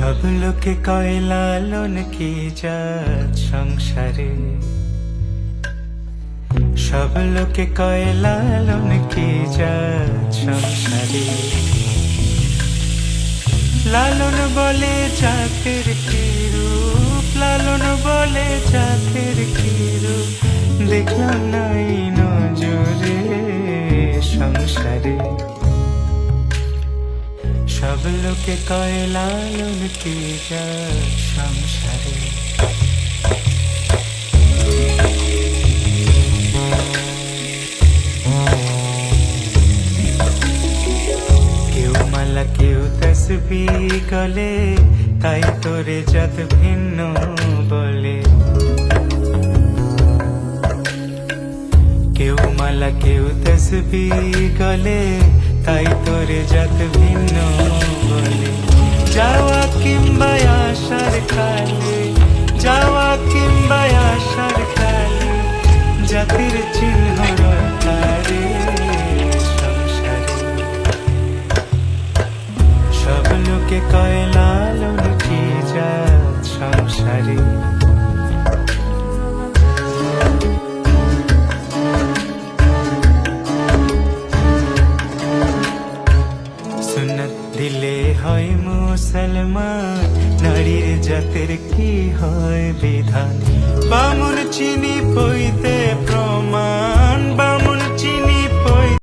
সব লোকে কয় লালন কি জাত সংসারে, সব লোকে কয় লালন কি জাত সংসারে। লালন বলে জাতের কি রূপ, লালন বলে জাতের কি রূপ, দেখলাম নাই নজরে সংসারে। সব লোকে কয় লালন কি জাত সংসারে। কেউ মালা কেউ তসবিহ গলে, তাই তোরে জাত ভিন্ন বলে। কেউ মালা কেউ তসবিহ গলে, তাই তোরে জাত ভিন্ন বলে। যাওয়া কিংবা আসার কালে, যাওয়া কিংবা আসার কালে, জাতির চিহ্ন রটারে সংসারে। সব লোকে কয় লালন কি জাত সংসারে। সুন্নত দিলে হয় মুসলমান, নারীর জাতের কি হয় বিধান। বামুন চিনি পইতে প্রমাণ,